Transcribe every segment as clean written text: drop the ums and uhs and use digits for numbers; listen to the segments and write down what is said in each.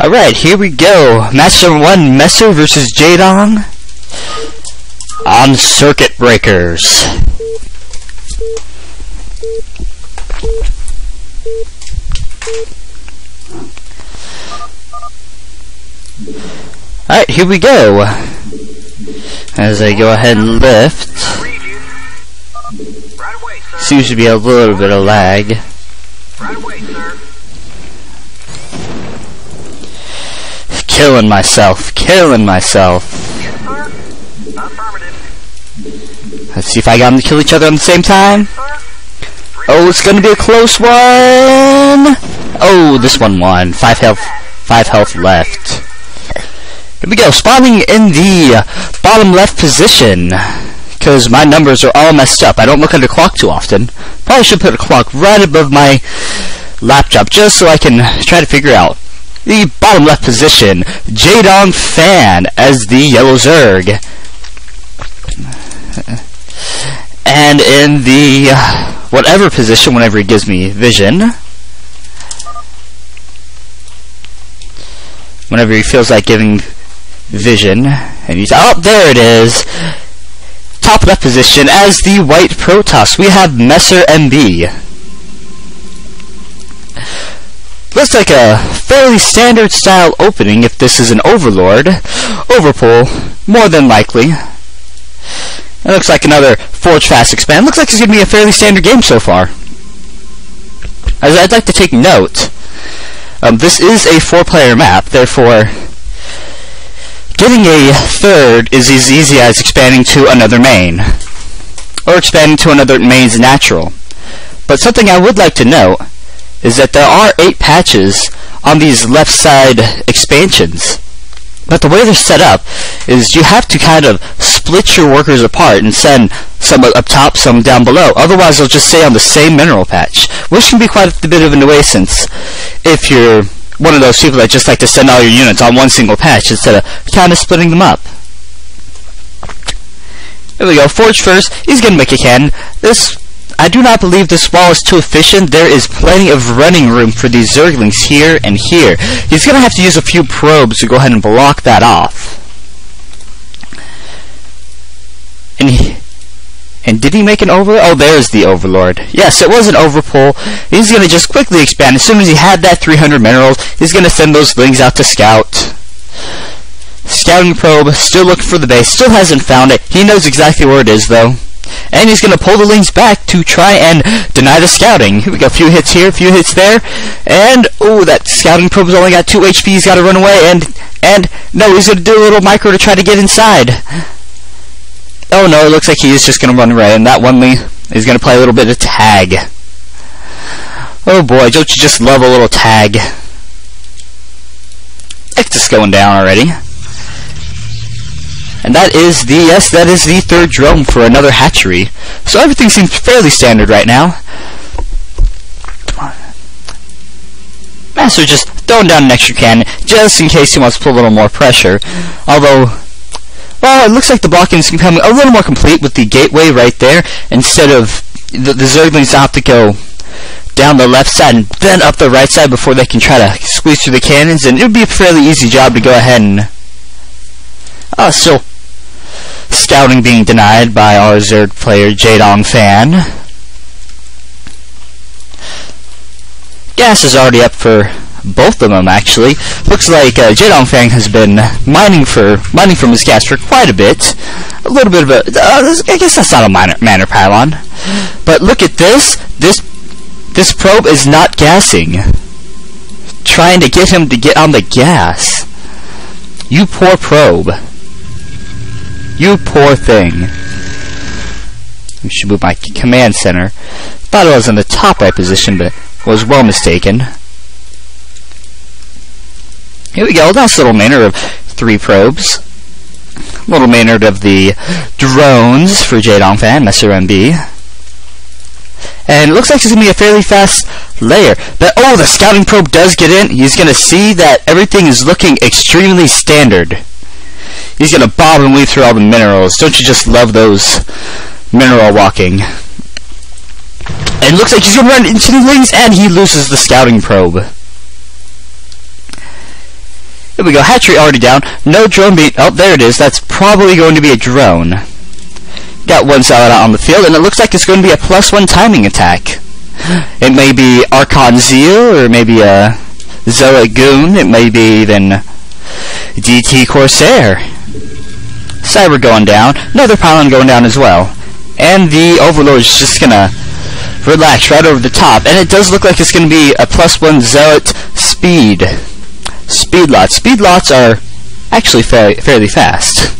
Alright, here we go. Match number 1, Messer versus Jaedong on Circuit Breakers. Alright, here we go. As I go ahead and lift. Seems to be a little bit of lag. Killing myself. Let's see if I got them to kill each other at the same time. Oh, it's gonna be a close one. Oh, this one won. 5 health left. Here we go, spawning in the bottom left position, because my numbers are all messed up. I don't look at the clock too often. Probably should put a clock right above my laptop, just so I can try to figure out. The bottom left position, Jaedongfan as the yellow Zerg. And in the whatever position, whenever he gives me vision, whenever he feels like giving vision, and he's there it is, top left position as the white Protoss. We have Messer MB. Looks like a fairly standard style opening if this is an Overlord. Overpull, more than likely. It looks like another Forge Fast Expand. Looks like it's going to be a fairly standard game so far. As I'd like to take note, this is a 4-player map, therefore getting a third is as easy as expanding to another main, or expanding to another main's natural. But something I would like to note is that there are 8 patches on these left side expansions. But the way they're set up is you have to kind of split your workers apart and send some up top, some down below. Otherwise, they'll just stay on the same mineral patch, which can be quite a bit of a nuisance if you're one of those people that just like to send all your units on one single patch instead of kind of splitting them up. There we go. Forge first. He's going to make a cannon. I do not believe this wall is too efficient. There is plenty of running room for these Zerglings here and here. He's going to have to use a few probes to go ahead and block that off. And did he make an overlord? Oh, there's the Overlord. Yes, it was an overpull. He's going to just quickly expand. As soon as he had that 300 minerals, he's going to send those Lings out to scout. Scouting probe, still looking for the base. Still hasn't found it. He knows exactly where it is, though. And he's going to pull the Lings back to try and deny the scouting. Here we go, a few hits here, a few hits there. And, oh, that scouting probe's only got 2 HP. He's got to run away. And no, he's going to do a little micro to try to get inside. Oh no, it looks like he is just going to run away. And that one is going to play a little bit of tag. Oh boy, don't you just love a little tag. X is going down already. And that is the third drone for another hatchery. So everything seems fairly standard right now. Master just throwing down an extra cannon, just in case he wants to put a little more pressure. Although, well, it looks like the blocking is becoming a little more complete with the gateway right there, instead of the Zerglings have to go down the left side and then up the right side before they can try to squeeze through the cannons, and it would be a fairly easy job to go ahead and still scouting being denied by our Zerg player Jaedongfan. Gas is already up for both of them, actually. Looks like Jaedongfan has been mining from his gas for quite a bit. A little bit of a I guess that's not a manor pylon. But look at this. This probe is not gassing. Trying to get him to get on the gas. You poor probe. You poor thing. We should move my command center. Thought it was in the top right position, but was well mistaken. Here we go. Nice little manor of 3 probes. Little manor of the drones for Jaedongfan, Messer MB. And it looks like it's going to be a fairly fast layer. But, oh, the scouting probe does get in. He's going to see that everything is looking extremely standard. He's going to bob and weave through all the minerals. Don't you just love those mineral walking? And it looks like he's going to run into the Lings, and he loses the scouting probe. Here we go, hatchery already down. No drone beat. Oh, there it is. That's probably going to be a drone. Got one zealot out on the field, and it looks like it's going to be a +1 timing attack. It may be Archon Zeal, or maybe a Zealot Goon. It may be even DT Corsair. Cyber going down. Another pylon going down as well. And the Overlord is just going to relax right over the top. And it does look like it's going to be a +1 Zealot speed. Speed lots. Speed lots are actually fairly fast.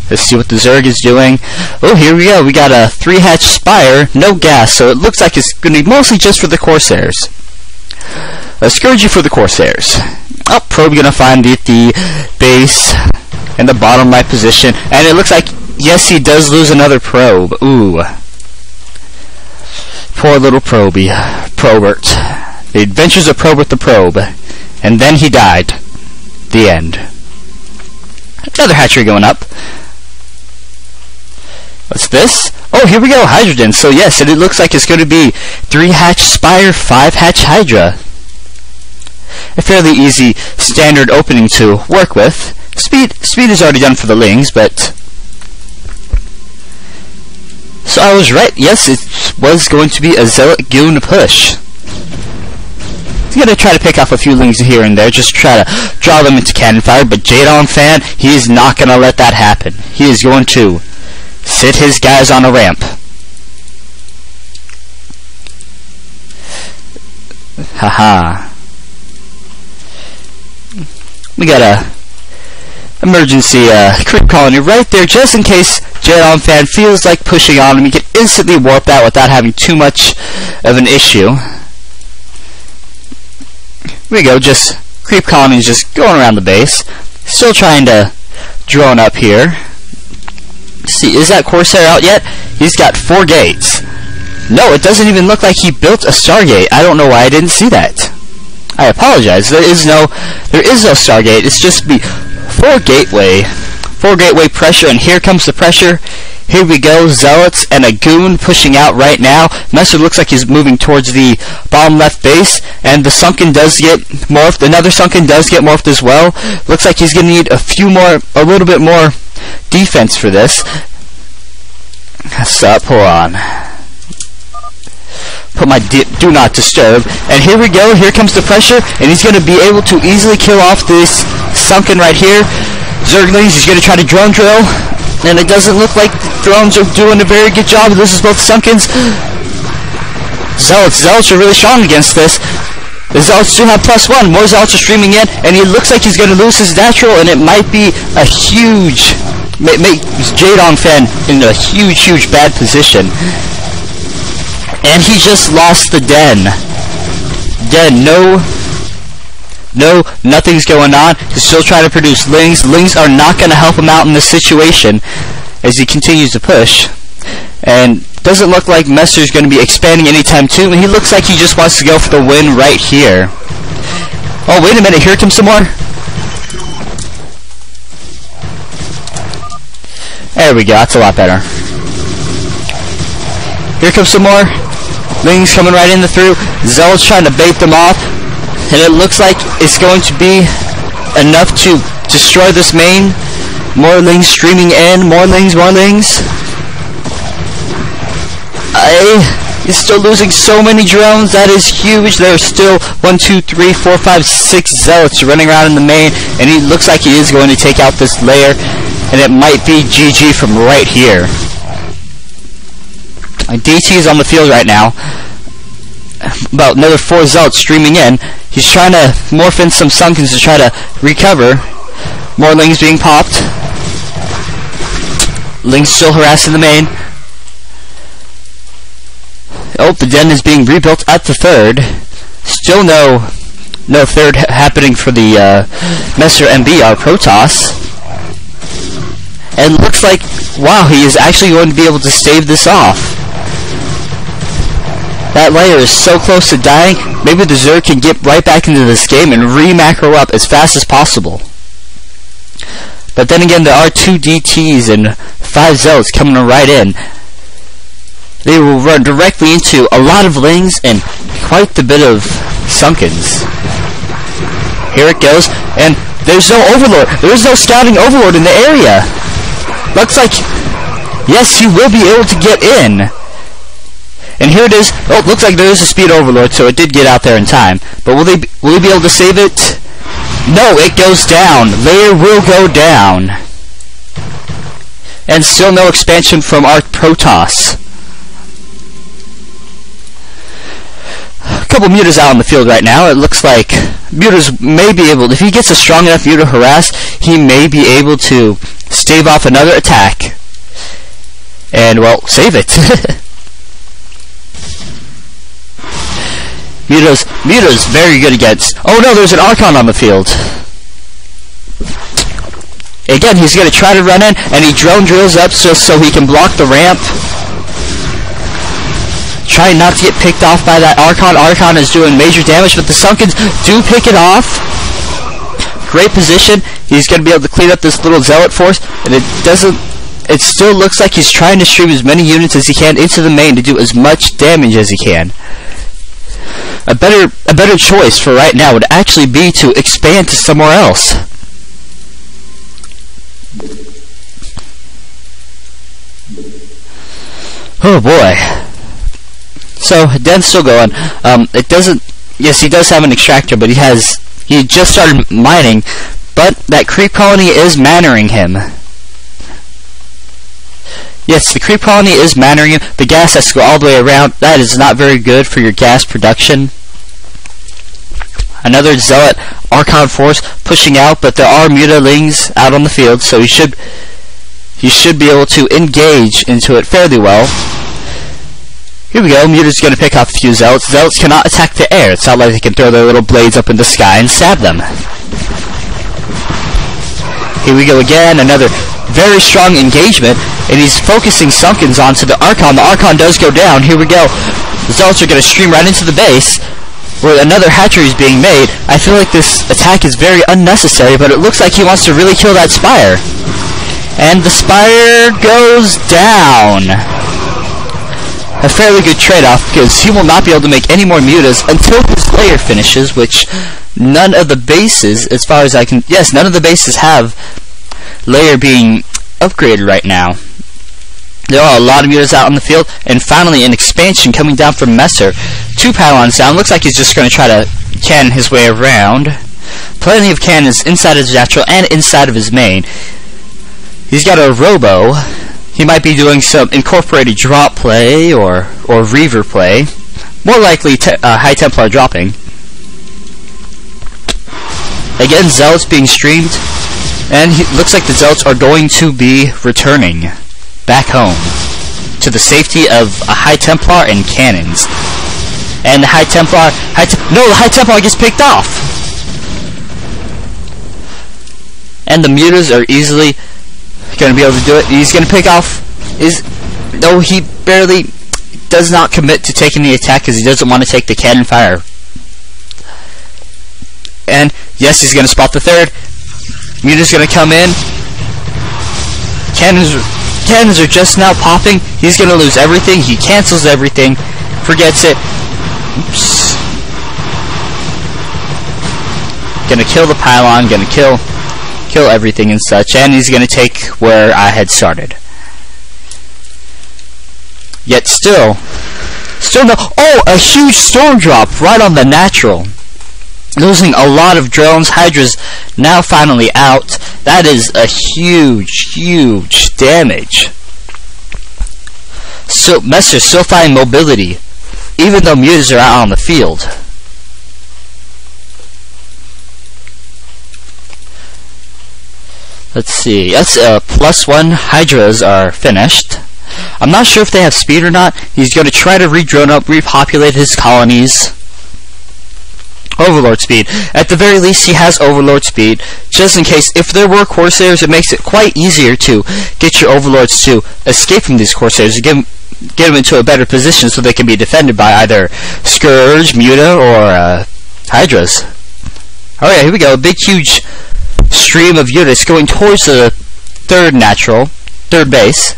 Let's see what the Zerg is doing. Oh, here we go. We got a 3-hatch Spire, no gas, so it looks like it's going to be mostly just for the Corsairs. A Scourgy for the Corsairs. Oh, probe going to find the base in the bottom right position, and it looks like, yes, he does lose another probe. Ooh. Poor little Probert. The Adventures of Probert the Probe. And then he died. The end. Another hatchery going up. What's this? Oh, here we go, Hydrogen. So yes, it looks like it's going to be 3-hatch Spire, 5-hatch Hydra. A fairly easy standard opening to work with. Speed is already done for the Lings, but... So I was right. Yes, it was going to be a Zealot Goon push. He's going to try to pick off a few Lings here and there, just try to draw them into cannon fire, but Jaedongfan, he is not going to let that happen. He is going to sit his guys on a ramp. Haha. We got a emergency creep colony right there, just in case Jaedongfan feels like pushing on him. He can instantly warp that without having too much of an issue. Here we go, just creep colonies just going around the base. Still trying to drone up here. See, is that Corsair out yet? He's got 4 gates. No, it doesn't even look like he built a Stargate. I don't know why I didn't see that. I apologize. There is no Stargate. It's just the 4 gateway pressure, and here comes the pressure. Here we go, Zealots and a Goon pushing out right now. Messer looks like he's moving towards the bottom left base, and the Sunken does get morphed. Another Sunken does get morphed as well. Looks like he's going to need a little bit more defense for this. Stop, hold on. Put my do not disturb, and here we go. Here comes the pressure, and he's going to be able to easily kill off this Sunken right here. Zerglings, he's going to try to drone drill, and it doesn't look like the drones are doing a very good job. This is both Sunkens. Zealots are really strong against this. The Zealots do have +1. More Zealots are streaming in, and he looks like he's going to lose his natural, and it might be a huge... make Jaedongfan in a huge bad position. And he just lost the den. No, nothing's going on. He's still trying to produce Lings. Lings are not going to help him out in this situation as he continues to push. And doesn't look like Messer's going to be expanding anytime soon. He looks like he just wants to go for the win right here. Oh, wait a minute. Here comes some more. There we go. That's a lot better. Here comes some more. Lings coming right in the through. Zealot's trying to bait them off. And it looks like it's going to be enough to destroy this main. More Lings streaming in. More Lings. He's still losing so many drones. That is huge. There are still 1, 2, 3, 4, 5, 6 Zealots running around in the main. And he looks like he is going to take out this layer. And it might be GG from right here. DT is on the field right now. About another 4 Zealots streaming in. He's trying to morph in some Sunkens to try to recover. More Lings being popped. Lings still harassing the main. Oh, the den is being rebuilt at the third. Still no third happening for the Messer MBR Protoss. And looks like, wow, he is actually going to be able to stave this off. That layer is so close to dying, maybe the Zerg can get right back into this game and re-macro up as fast as possible. But then again, there are 2 DTs and 5 Zealots coming right in. They will run directly into a lot of Lings and quite the bit of Sunkens. Here it goes, and there's no Overlord. There's no scouting Overlord in the area. Looks like, yes, he will be able to get in. And here it is. Oh, looks like there is a speed Overlord, so it did get out there in time. But will he be able to save it? No, it goes down. Layer will go down. And still no expansion from our Protoss. A couple mutas out on the field right now. It looks like mutas may be able, if he gets a strong enough muta harass, he may be able to stave off another attack. And, well, save it. Muta's very good against... Oh no, there's an Archon on the field. Again, he's going to try to run in, and he drone drills up just so he can block the ramp. Trying not to get picked off by that Archon. Archon is doing major damage, but the Sunkens do pick it off. Great position. He's going to be able to clean up this little Zealot force, and it still looks like he's trying to stream as many units as he can into the main to do as much damage as he can. A better choice for right now would actually be to expand to somewhere else. Oh boy. So Den's still going. It doesn't. Yes, he does have an extractor, but he just started mining. But that creep colony is mannering him. Yes, the creep colony is mannering him. The gas has to go all the way around. That is not very good for your gas production. Another Zealot Archon force pushing out, but there are mutalings out on the field, so he should be able to engage into it fairly well. Here we go. Muta's going to pick off a few Zealots. Zealots cannot attack the air. It's not like they can throw their little blades up in the sky and stab them. Here we go again. Another very strong engagement, and he's focusing Sunkens onto the Archon. The Archon does go down. Here we go. The Zealots are going to stream right into the base, where another hatchery is being made. I feel like this attack is very unnecessary, but it looks like he wants to really kill that Spire. And the Spire goes down. A fairly good trade-off, because he will not be able to make any more mutas until his layer finishes, which none of the bases, as far as I can... Yes, none of the bases have layer being upgraded right now. There are a lot of mutas out on the field, and finally an expansion coming down from Messer. 2 pylons down. Looks like he's just going to try to cannon his way around. Plenty of cannons inside his natural and inside of his main. He's got a Robo. He might be doing some incorporated drop play or Reaver play. More likely High Templar dropping. Again, Zealots being streamed. And it looks like the Zealots are going to be returning back home to the safety of a High Templar and cannons. And the High Templar... No, the High Templar gets picked off! And the mutas are easily going to be able to do it. He's going to pick off... No, he barely does not commit to taking the attack because he doesn't want to take the cannon fire. And, yes, he's going to spot the third. Muta's going to come in. Cannons are just now popping. He's going to lose everything. He cancels everything. Forgets it. Oops. Gonna kill the pylon. Gonna kill everything and such. And he's going to take where I had started. Yet still no... Oh, a huge storm drop right on the natural. Losing a lot of drones. Hydra's now finally out. That is a huge damage. So Messer's still finding mobility, even though mutas are out on the field. Let's see. That's +1 Hydras are finished. I'm not sure if they have speed or not. He's going to try to re-drone up, repopulate his colonies. Overlord speed. At the very least, he has Overlord speed, just in case if there were Corsairs, it makes it quite easier to get your Overlords to escape from these Corsairs and get them into a better position so they can be defended by either Scourge, Muta, or Hydras. Alright, here we go. A big, huge stream of units going towards the third base.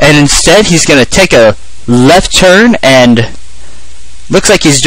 And instead, he's going to take a left turn and looks like he's doing